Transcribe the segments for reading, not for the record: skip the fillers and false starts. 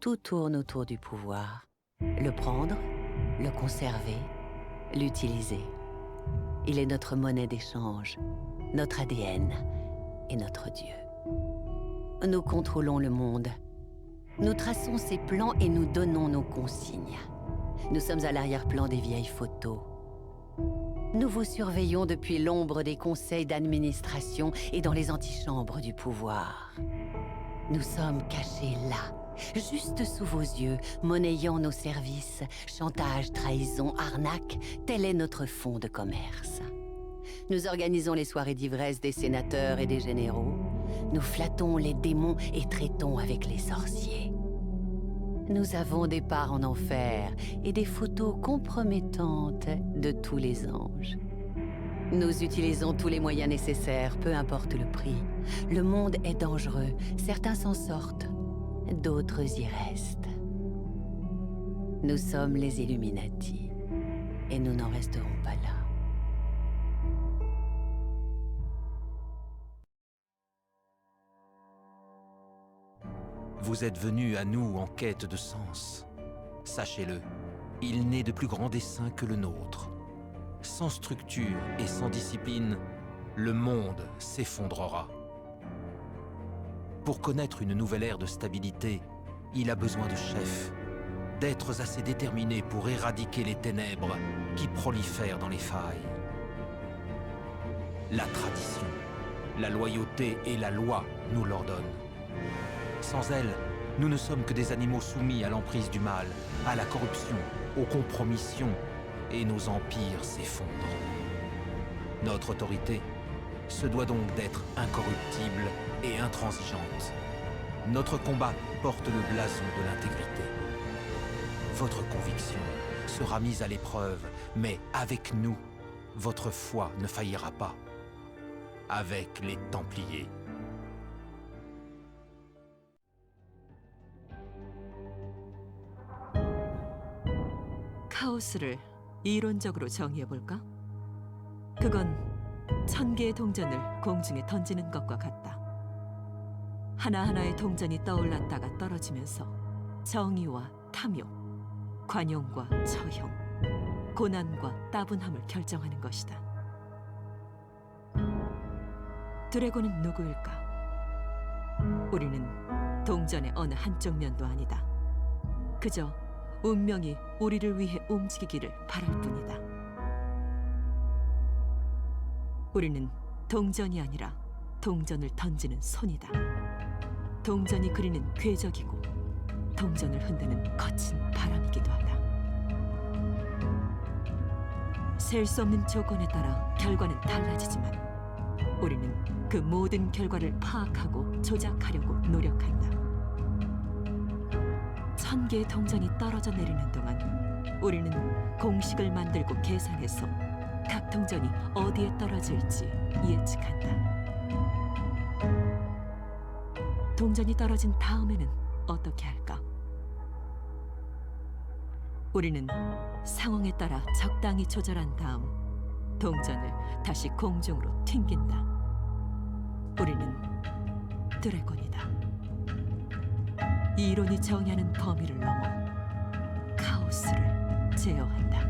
Tout tourne autour du pouvoir. Le prendre, le conserver, l'utiliser. Il est notre monnaie d'échange, notre ADN et notre Dieu. Nous contrôlons le monde. Nous traçons ses plans et nous donnons nos consignes. Nous sommes à l'arrière-plan des vieilles photos. Nous vous surveillons depuis l'ombre des conseils d'administration et dans les antichambres du pouvoir. Nous sommes cachés là, juste sous vos yeux, monnayant nos services, chantage, trahison, arnaque, tel est notre fonds de commerce. Nous organisons les soirées d'ivresse des sénateurs et des généraux. Nous flattons les démons et traitons avec les sorciers. Nous avons des parts en enfer et des photos compromettantes de tous les anges. Nous utilisons tous les moyens nécessaires, peu importe le prix. Le monde est dangereux, certains s'en sortent, d'autres y restent. Nous sommes les Illuminati, et nous n'en resterons pas là. Vous êtes venus à nous en quête de sens. Sachez-le, il n'est de plus grand dessein que le nôtre. Sans structure et sans discipline, le monde s'effondrera. Pour connaître une nouvelle ère de stabilité, il a besoin de chefs, d'êtres assez déterminés pour éradiquer les ténèbres qui prolifèrent dans les failles. La tradition, la loyauté et la loi nous l'ordonnent. Sans elle, nous ne sommes que des animaux soumis à l'emprise du mal, à la corruption, aux compromissions, et nos empires s'effondrent. Notre autorité se doit donc d'être incorruptible et intransigeante. Notre combat porte le blason de l'intégrité. Votre conviction sera mise à l'épreuve, mais avec nous, votre foi ne faillira pas. Avec les Templiers. 카오스를 이론적으로 정의해볼까? 그건 1000개의 동전을 공중에 던지는 것과 같다. 하나하나의 동전이 떠올랐다가 떨어지면서 정의와 탐욕, 관용과 처형, 고난과 따분함을 결정하는 것이다. 드래곤은 누구일까? 우리는 동전의 어느 한쪽 면도 아니다. 그저 운명이 우리를 위해 움직이기를 바랄 뿐이다. 우리는 동전이 아니라 동전을 던지는 손이다. 동전이 그리는 궤적이고 동전을 흔드는 거친 바람이기도 하다. 셀 수 없는 조건에 따라 결과는 달라지지만 우리는 그 모든 결과를 파악하고 조작하려고 노력한다. 1000개의 동전이 떨어져 내리는 동안 우리는 공식을 만들고 계산해서 각 동전이 어디에 떨어질지 예측한다. 동전이 떨어진 다음에는 어떻게 할까? 우리는 상황에 따라 적당히 조절한 다음 동전을 다시 공중으로 튕긴다. 우리는 드래곤이다. 이론이 정의하는 범위를 넘어 카오스를 제어한다.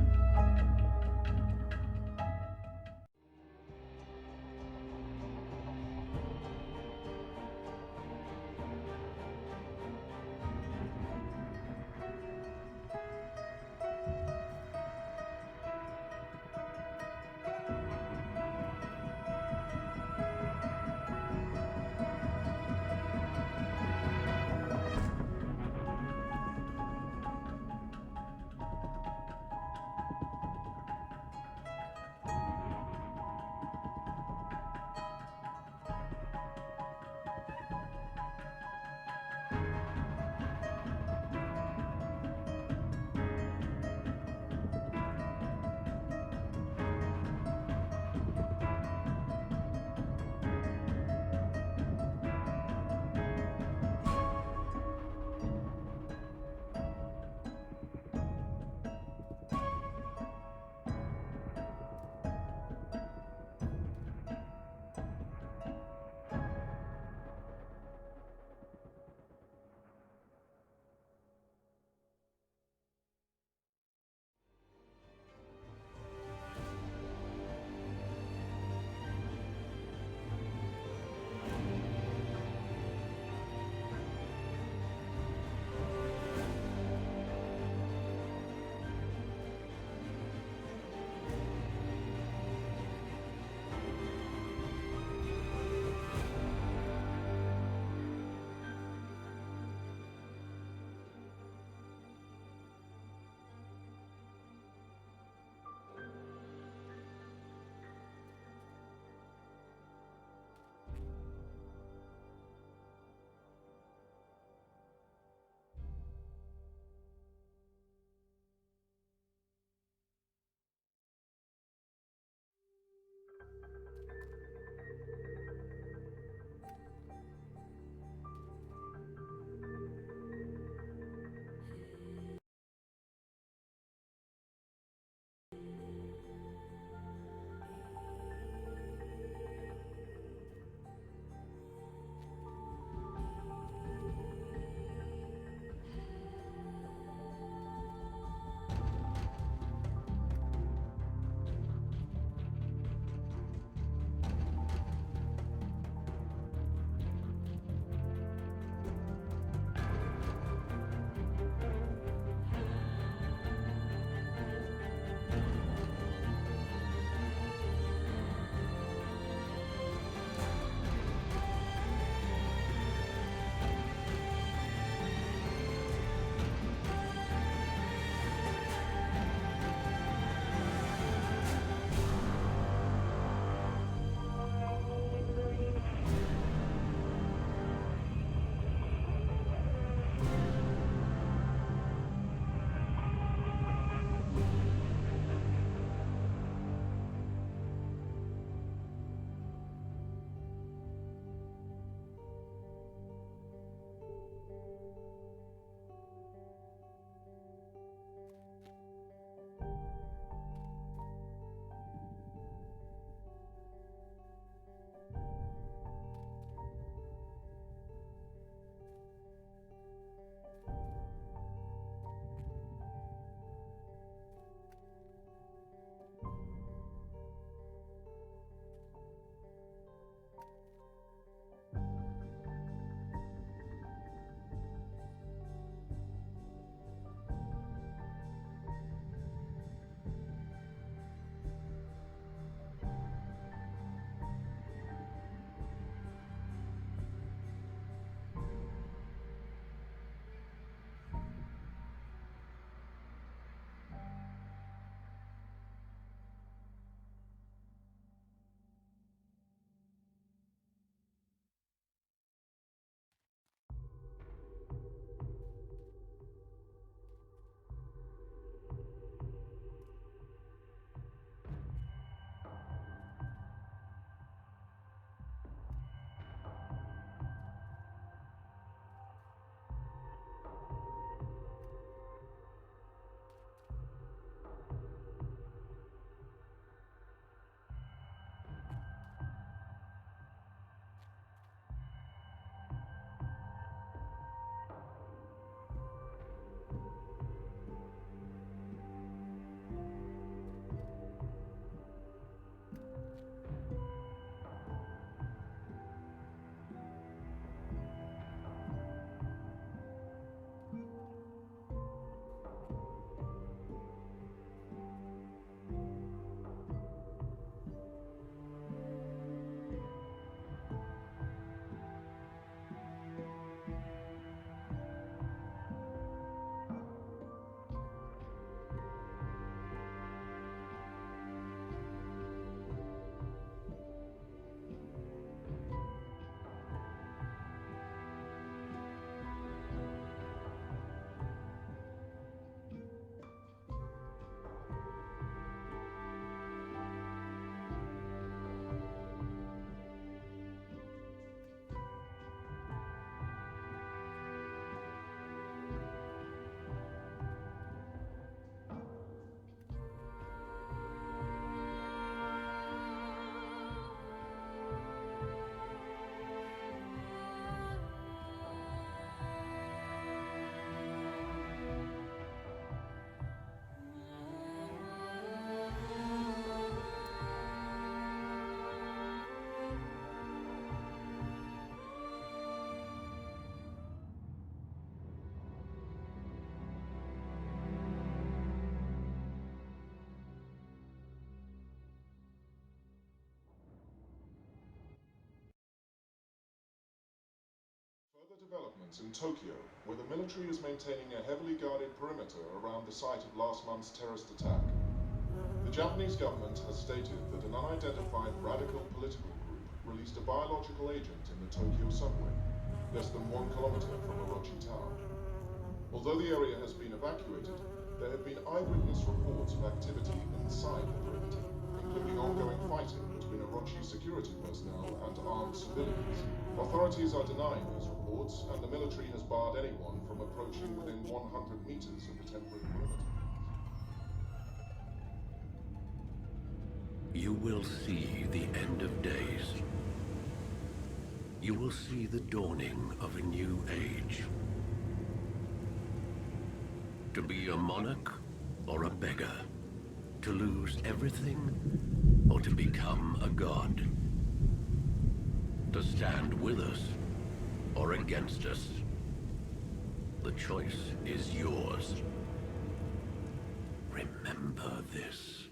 Developments in Tokyo, where the military is maintaining a heavily guarded perimeter around the site of last month's terrorist attack. The Japanese government has stated that an unidentified radical political group released a biological agent in the Tokyo subway, less than 1 kilometer from Orochi Tower. Although the area has been evacuated, there have been eyewitness reports of activity inside the perimeter, including ongoing fighting between Orochi security personnel and armed civilians. Authorities are denying these reports, and the military has barred anyone from approaching within 100 meters of the temporary perimeter. You will see the end of days. You will see the dawning of a new age. To be a monarch or a beggar. To lose everything or to become a god. To stand with us or against us. The choice is yours. Remember this.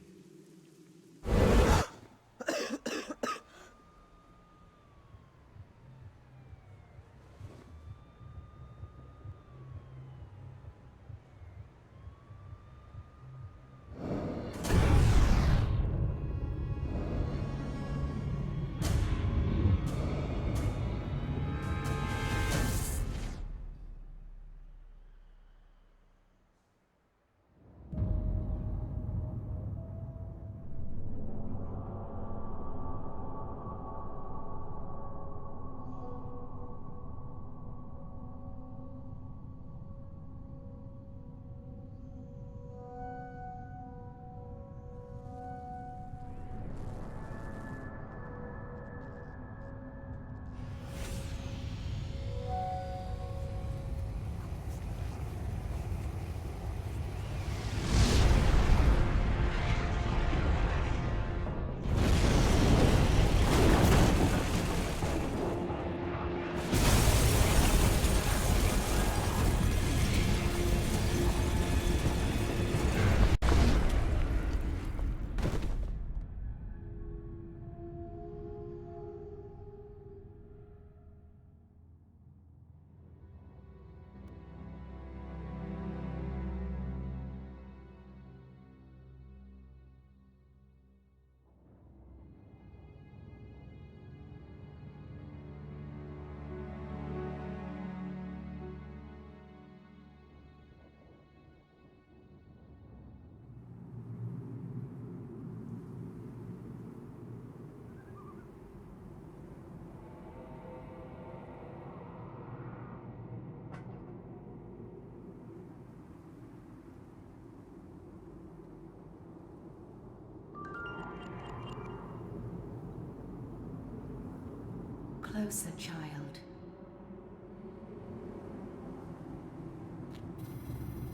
Closer, child.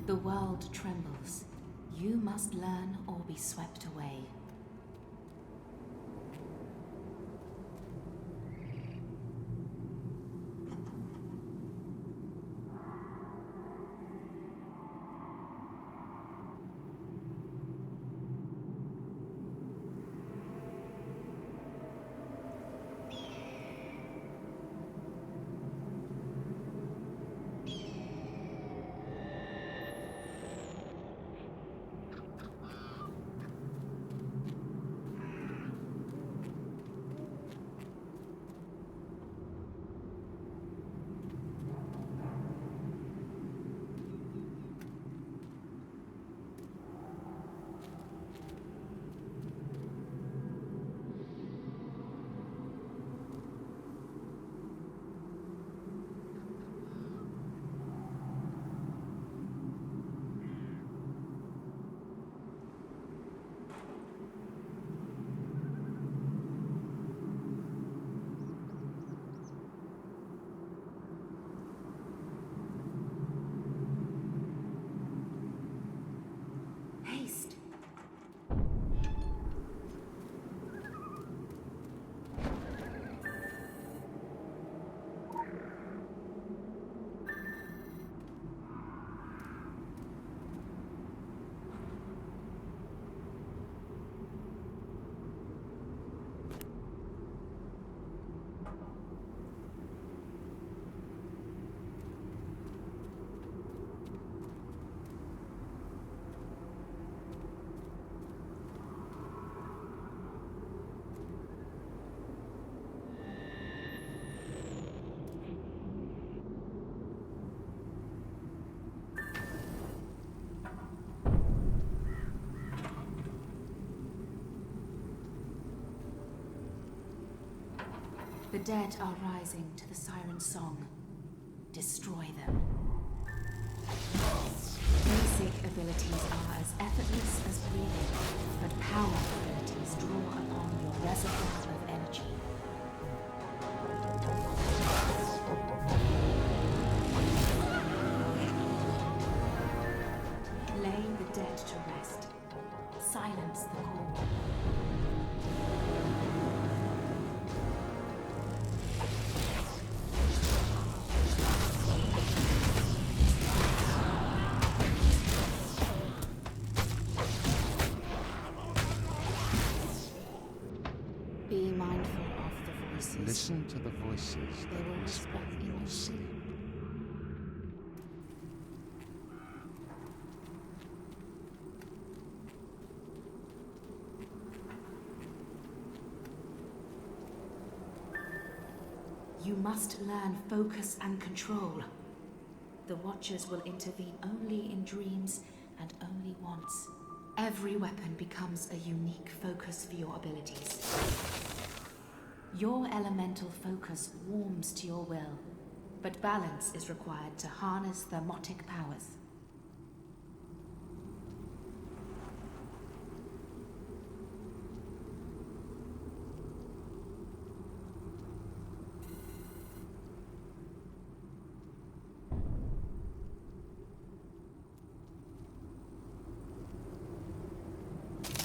The world trembles. You must learn or be swept away. The dead are rising to the siren song. Destroy them. Basic abilities are as effortless as breathing, but power abilities draw a reservoir of energy. Lay the dead to rest. Silence the call. Be mindful of the voices. Listen to the voices They that will whisper whisper in in your your sleep. sleep. You must learn focus and control. The Watchers will intervene only in dreams and only once. Every weapon becomes a unique focus for your abilities. Your elemental focus warms to your will, but balance is required to harness thermotic powers.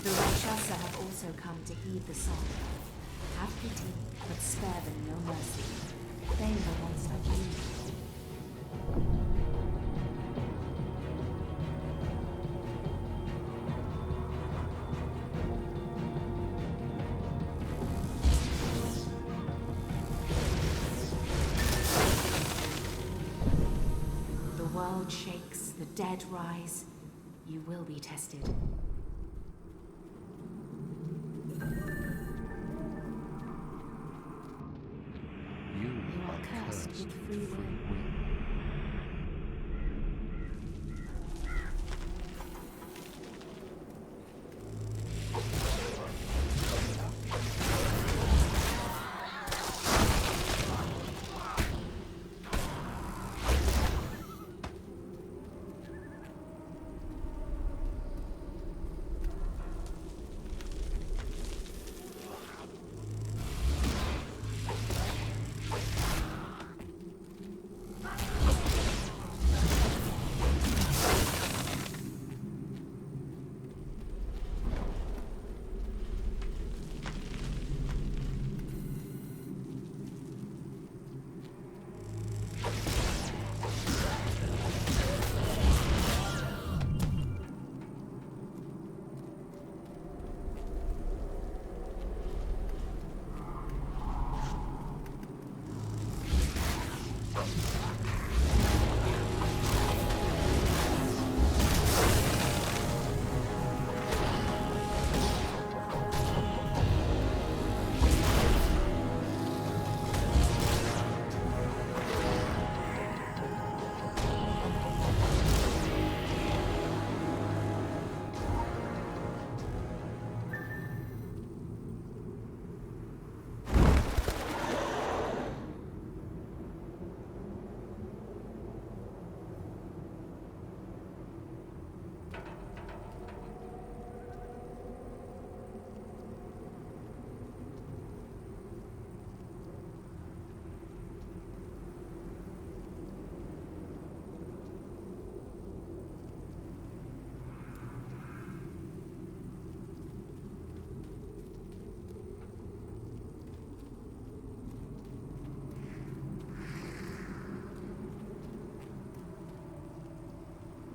The Rakshasa have also come to heed the song. Have pity, but spare them no mercy. They were once like you. The world shakes, the dead rise. You will be tested. You You are are cursed with free will.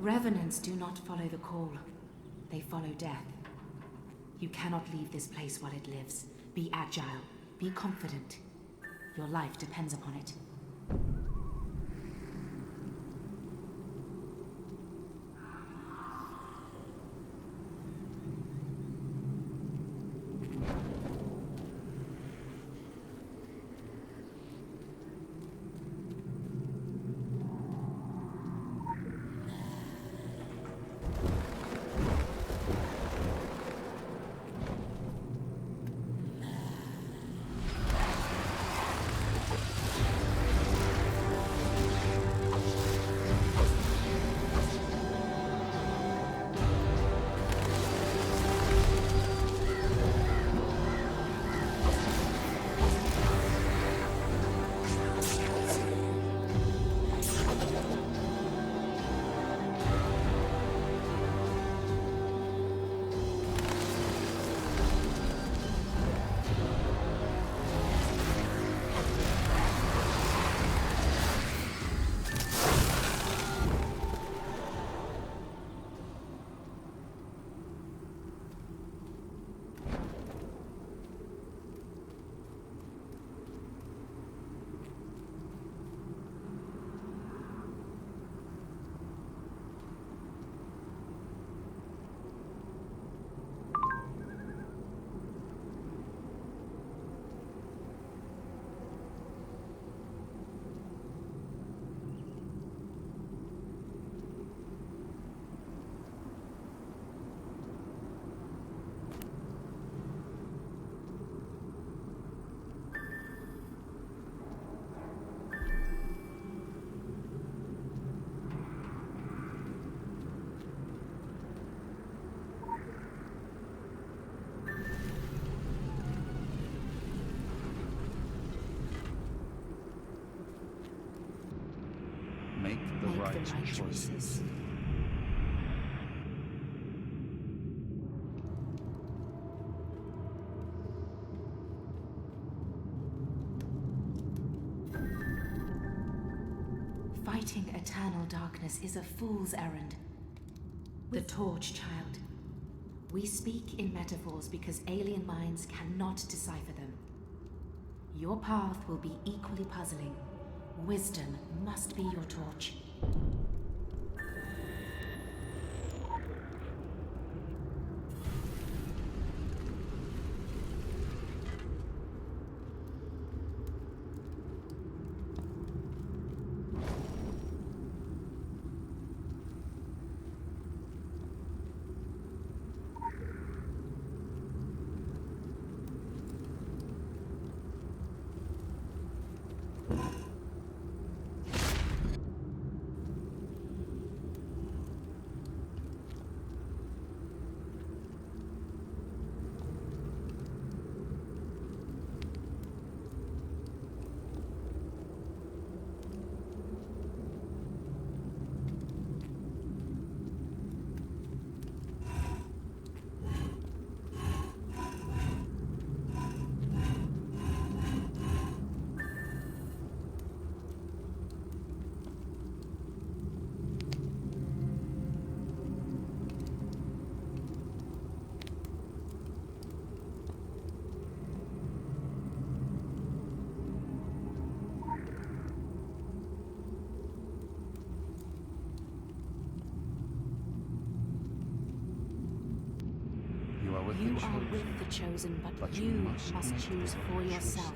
Revenants do not follow the call. They follow death. You cannot leave this place while it lives. Be agile. Be confident. Your life depends upon it. the right choices. Fighting eternal darkness is a fool's errand. The torch, child. We speak in metaphors because alien minds cannot decipher them. Your path will be equally puzzling. Wisdom must be your torch. You are with the chosen, but you must choose for yourself.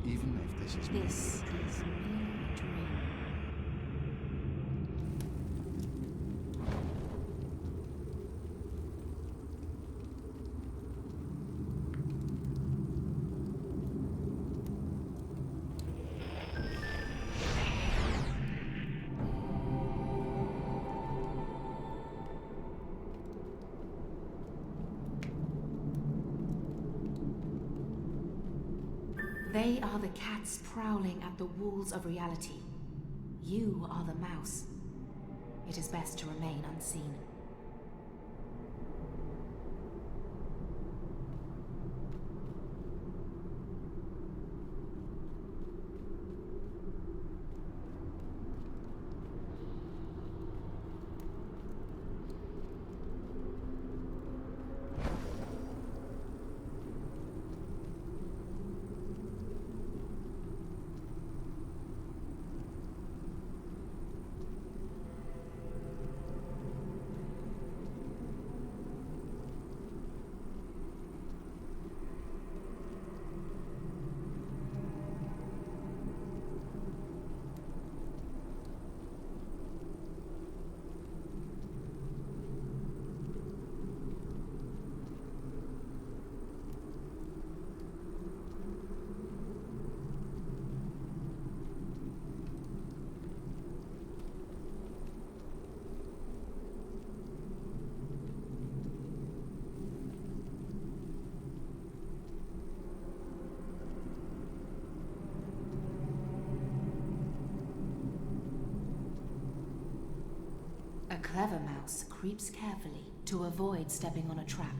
Even if this is This is merely a dream. They are the cats prowling at the walls of reality. You are the mouse. It is best to remain unseen. A clever mouse creeps carefully to avoid stepping on a trap.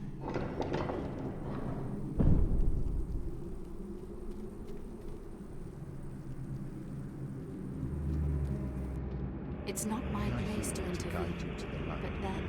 It's not my place to guide intervene. you to the light. But then,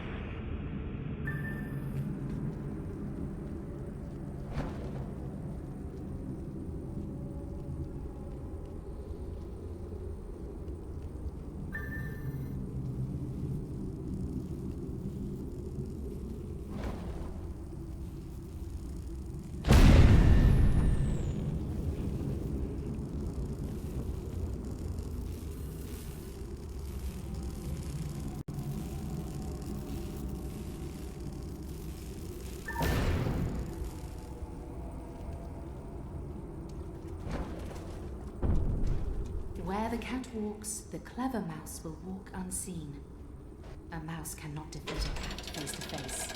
where the cat walks, the clever mouse will walk unseen. A mouse cannot defeat a cat face to face.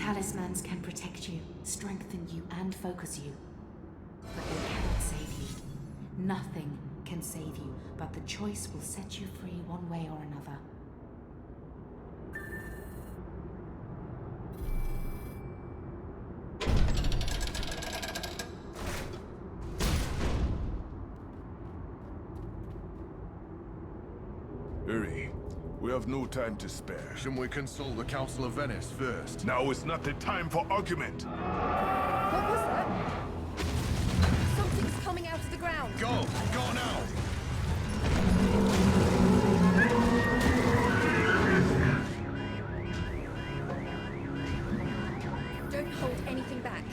Talismans can protect you, strengthen you, and focus you. But they cannot save you. Nothing can save you, but the choice will set you free one way or another. Hurry. We have no time to spare. Shouldn't we consult the Council of Venice first? Now is not the time for argument. What was that? Something's coming out of the ground. Go! Go now! Don't hold anything back.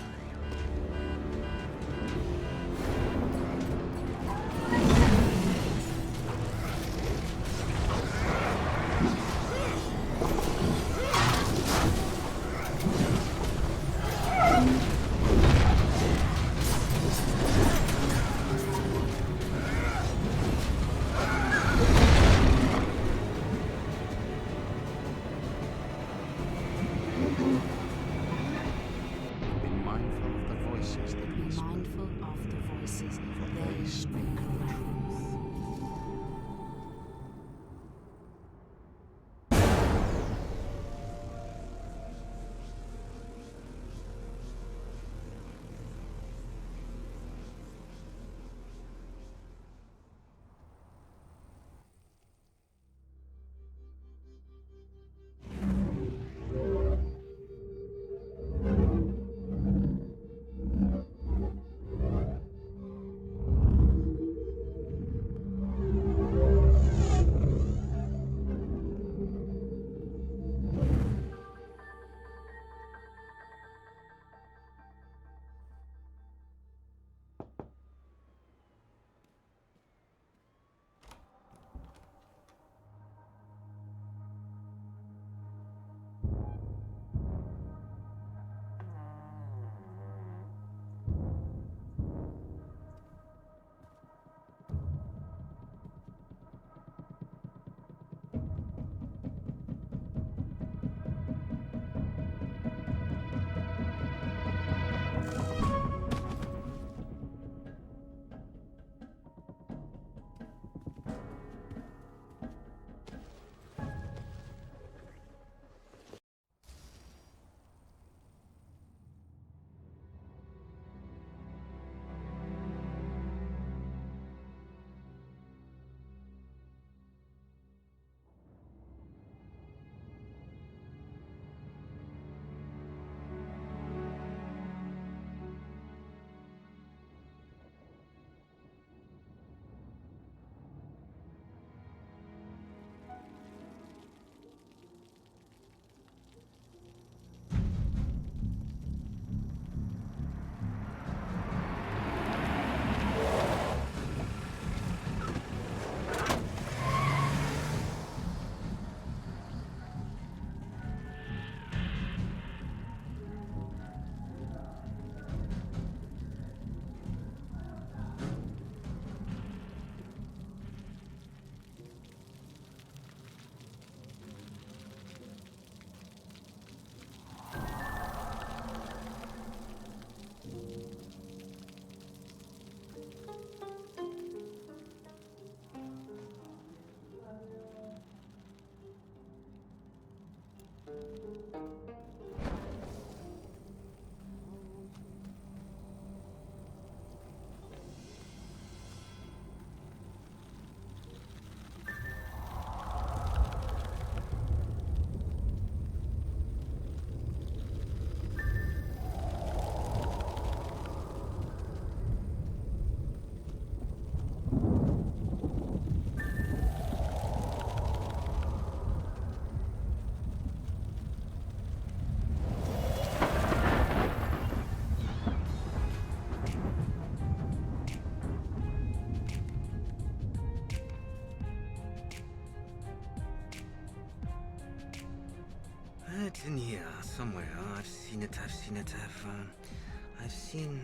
It's in here somewhere. I've seen it. I've seen.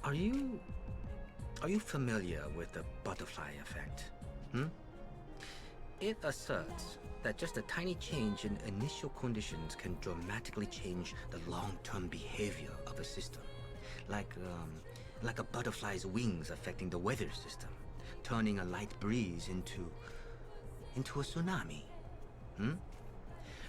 Are you familiar with the butterfly effect? It asserts that just a tiny change in initial conditions can dramatically change the long-term behavior of a system, like a butterfly's wings affecting the weather system, turning a light breeze into a tsunami.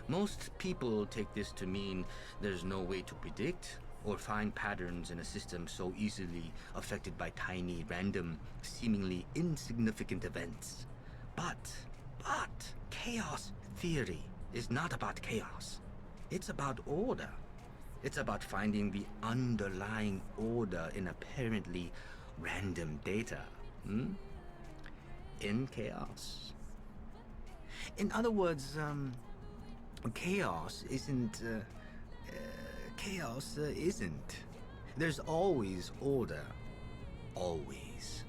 Most people take this to mean there's no way to predict or find patterns in a system so easily affected by tiny, random, seemingly insignificant events. But chaos theory is not about chaos. It's about order. It's about finding the underlying order in apparently random data. In chaos. In other words, chaos isn't. Chaos isn't. There's always order. Always.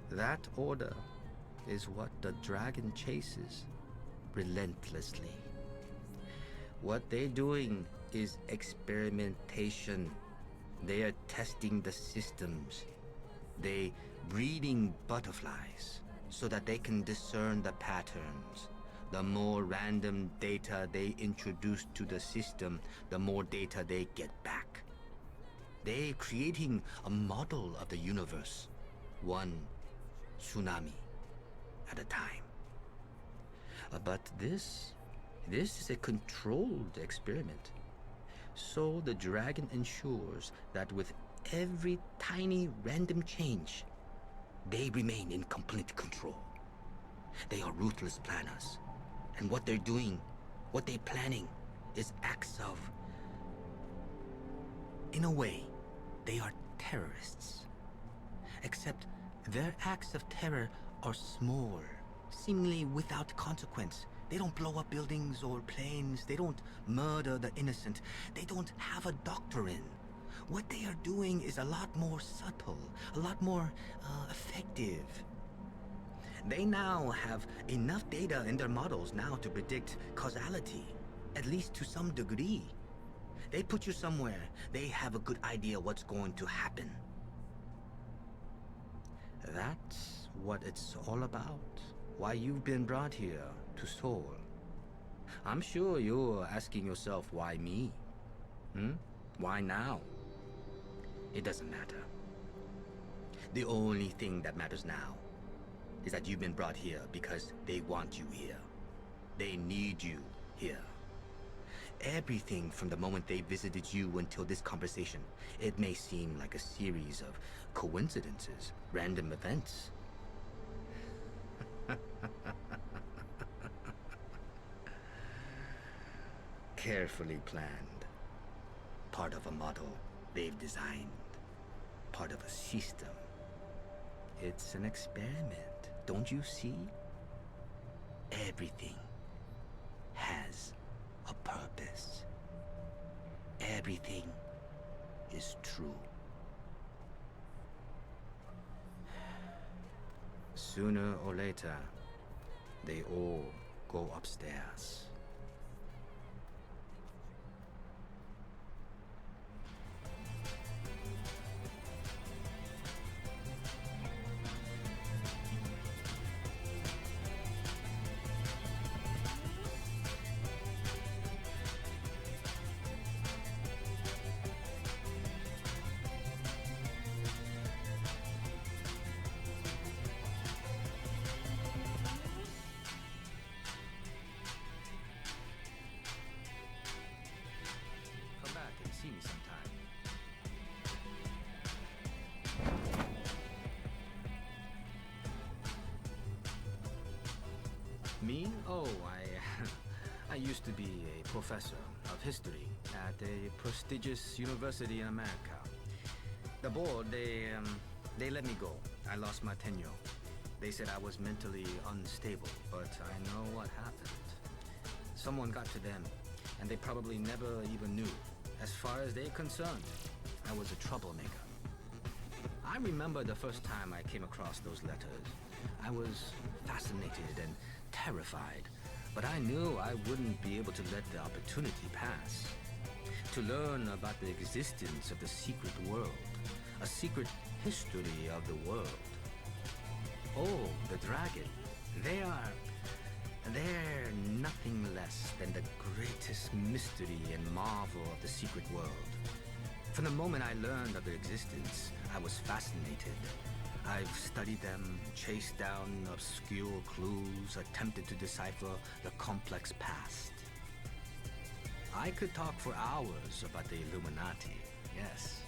That order is what the dragon chases relentlessly. What they're doing is experimentation. They are testing the systems. They breeding butterflies so that they can discern the patterns. The more random data they introduce to the system, the more data they get back. They're creating a model of the universe, one tsunami at a time. But this is a controlled experiment. So the dragon ensures that with every tiny random change, they remain in complete control. They are ruthless planners. And what they're doing, what they're planning, is acts of... In a way, they are terrorists. Except their acts of terror are small, seemingly without consequence. They don't blow up buildings or planes. They don't murder the innocent. They don't have a doctrine. What they are doing is a lot more subtle, a lot more effective. They now have enough data in their models now to predict causality, at least to some degree. They put you somewhere, they have a good idea what's going to happen. That's what it's all about. Why you've been brought here to Seoul. I'm sure you're asking yourself, why me? Why now? It doesn't matter. The only thing that matters now is that you've been brought here because they want you here. They need you here. Everything from the moment they visited you until this conversation, it may seem like a series of coincidences, random events. Carefully planned. Part of a model they've designed. Part of a system. It's an experiment. Don't you see? Everything has a purpose. Everything is true. Sooner or later, they all go upstairs. See me sometime. Me? Oh, I used to be a professor of history at a prestigious university in America. The board, they let me go. I lost my tenure. They said I was mentally unstable, but I know what happened. Someone got to them, and they probably never even knew. As far as they're concerned, I was a troublemaker. I remember the first time I came across those letters. I was fascinated and terrified. But I knew I wouldn't be able to let the opportunity pass. To learn about the existence of the secret world, a secret history of the world. Oh, the dragon. They're nothing less than the greatest mystery and marvel of the secret world. From the moment I learned of their existence, I was fascinated. I've studied them, chased down obscure clues, attempted to decipher the complex past. I could talk for hours about the Illuminati, yes.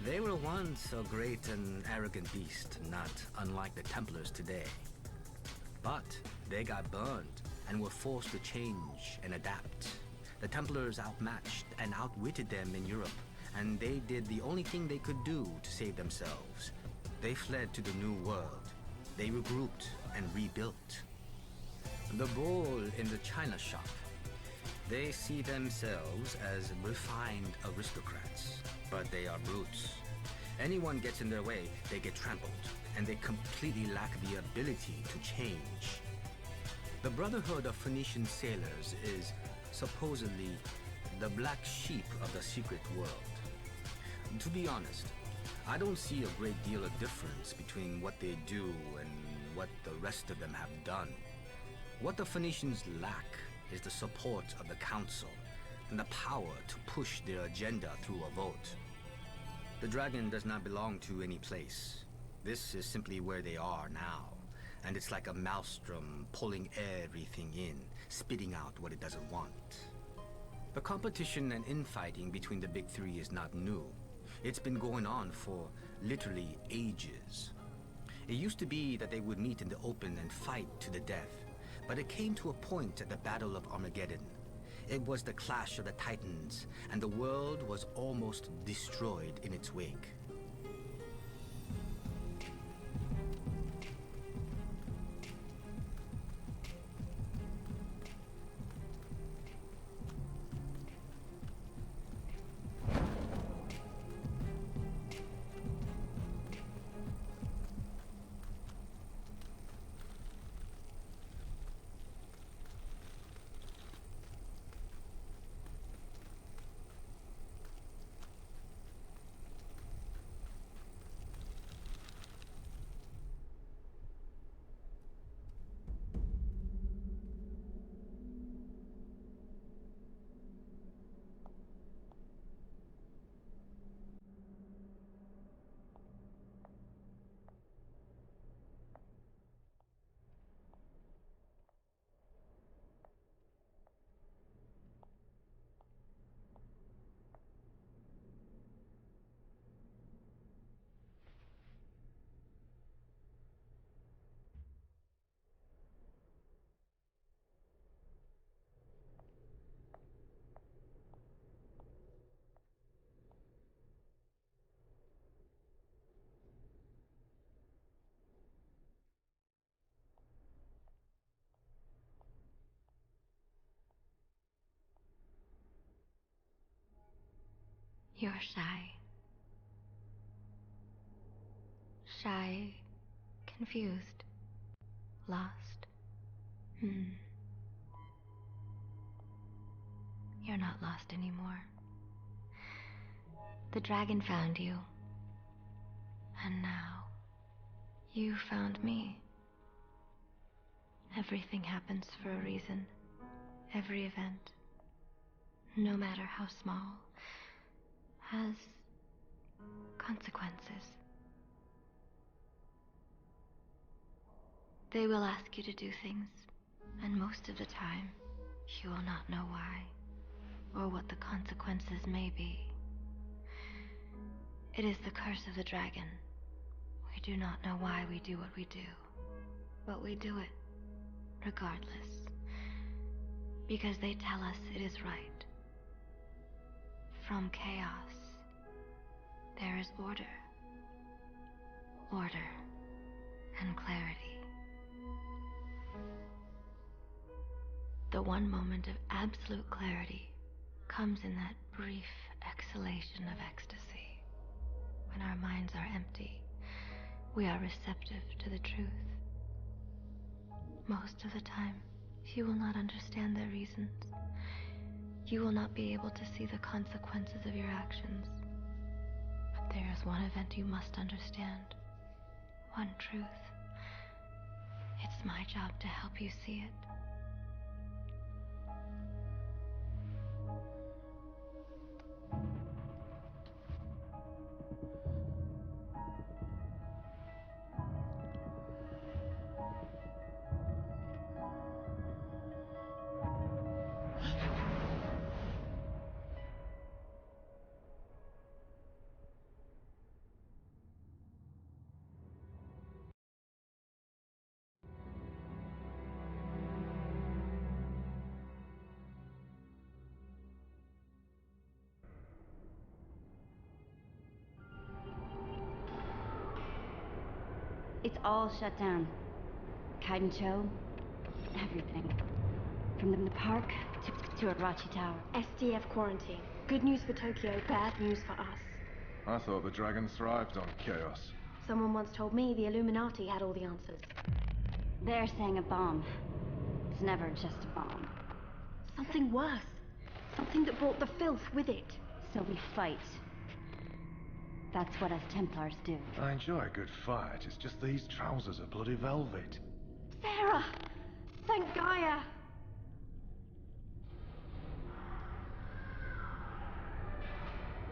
They were once a great and arrogant beast, not unlike the Templiers today. But they got burned and were forced to change and adapt. The Templiers outmatched and outwitted them in Europe, and they did the only thing they could do to save themselves. They fled to the New World. They regrouped and rebuilt. The bull in the china shop. They see themselves as refined aristocrats, but they are brutes. Anyone gets in their way, they get trampled, and they completely lack the ability to change. The Brotherhood of Phoenician Sailors is supposedly the black sheep of the secret world. To be honest, I don't see a great deal of difference between what they do and what the rest of them have done. What the Phoenicians lack is the support of the council and the power to push their agenda through a vote. The dragon does not belong to any place. This is simply where they are now, and it's like a maelstrom pulling everything in, spitting out what it doesn't want. The competition and infighting between the big three is not new. It's been going on for literally ages. It used to be that they would meet in the open and fight to the death, but it came to a point at the Battle of Armageddon. It was the clash of the Titans, and the world was almost destroyed in its wake. You're shy. Shy, confused, lost. You're not lost anymore. The dragon found you. And now, you found me. Everything happens for a reason. Every event, no matter how small, has consequences. They will ask you to do things, and most of the time, you will not know why, or what the consequences may be. It is the curse of the dragon. We do not know why we do what we do, but we do it regardless, because they tell us it is right. From chaos, there is order. Order and clarity. The one moment of absolute clarity comes in that brief exhalation of ecstasy. When our minds are empty, we are receptive to the truth. Most of the time, You will not understand their reasons. You will not be able to see the consequences of your actions. But there is one event you must understand. One truth. It's my job to help you see it. It's all shut down. Kaidencho, everything. From the park to Arachi Tower. SDF quarantine. Good news for Tokyo, bad news for us. I thought the dragon thrived on chaos. Someone once told me the Illuminati had all the answers. They're saying a bomb. It's never just a bomb. Something worse. Something that brought the filth with it. So we fight. That's what us Templars do. I enjoy a good fight, it's just these trousers are bloody velvet. Sarah! Thank Gaia!